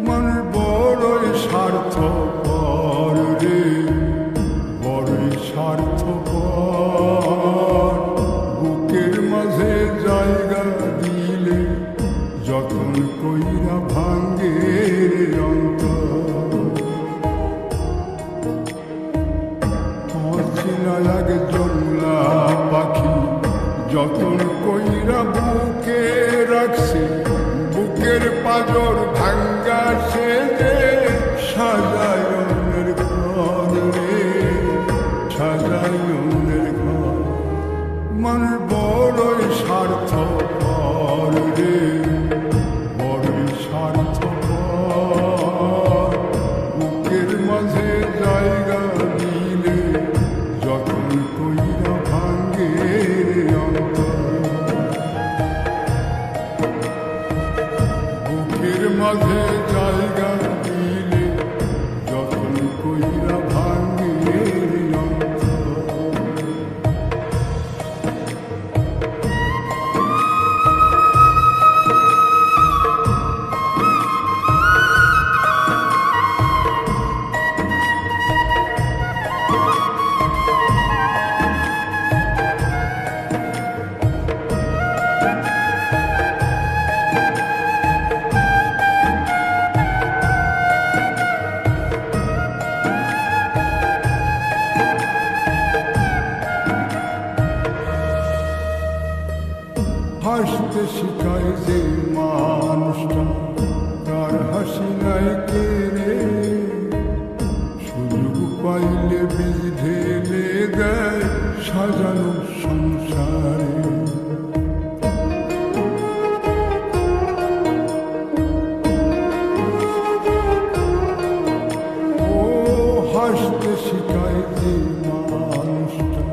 মন বড়ই স্বার্থপর রে, বড়ই স্বার্থপর। বুকের মাঝে জায়গা দিলে যতন কইরা ভাঙ্গে অন্তর। অচেনা লাগে জংলা পাখি যতন কইরা বুকে রাখছে, বুকের পাজর ভাঙ্গা সে যে সাজায় অন্যের ঘর রে, সাজায় অন্যের ঘর। মন বড়ই স্বার্থপর রে, বড়ই স্বার্থপর। বুকের মাঝে জায়গা দিলে যতন কইরা ভাঙ্গে অন্তর। বুকের মাঝে জায়গা দিলে যতন কইরা ভাঙ্গে অন্তর। হাসতে শিখায় যে মানুষটা, তার হাসি নাই কে রে। সুযোগ পাইলে বীজ ঢেলে দেয় সাজানো সংসারে। ও হাসতে শিখায় যে মানুষটা,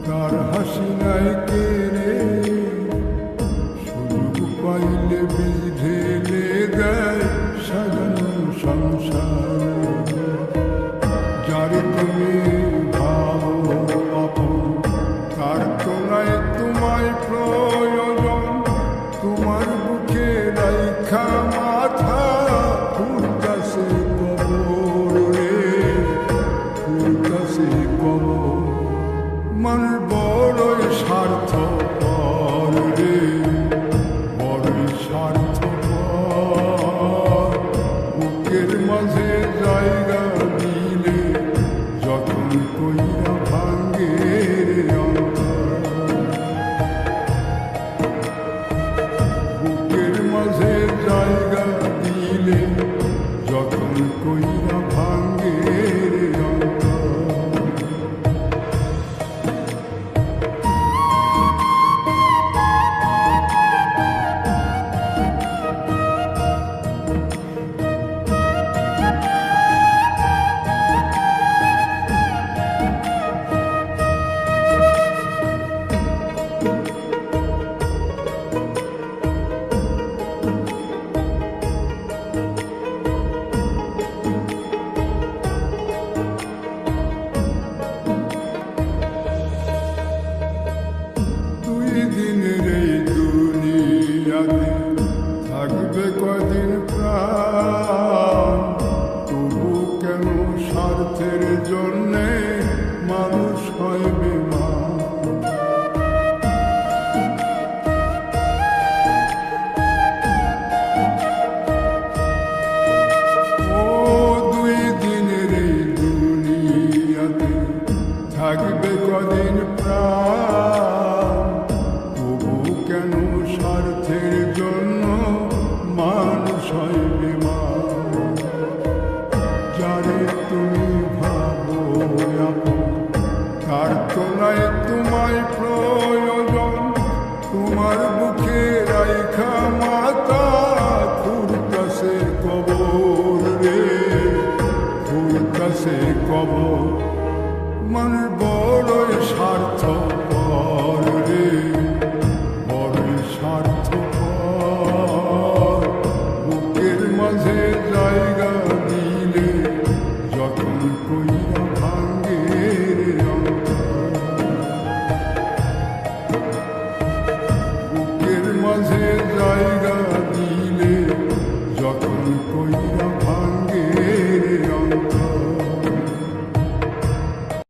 তার হাসি নাই কে রে। পাইলে বীজ ঢেলে দেয় সাজানো সংসার। যারে তুমি ভাবো আপন, তার তো নাই তোমায় প্রয়োজন। তোমার বুকে রাইখা মাথা ফুলতাছে কবর রে, ফুলতাছে কবর। মন বড়ই স্বার্থপর রে, স্বার্থপর। বুকের মাঝে জায়গা দিলে যতন কইরা ভাঙ্গে অন্তর। বুকের মাঝে জায়গা দিলে যতন কইরা ভাঙ্গে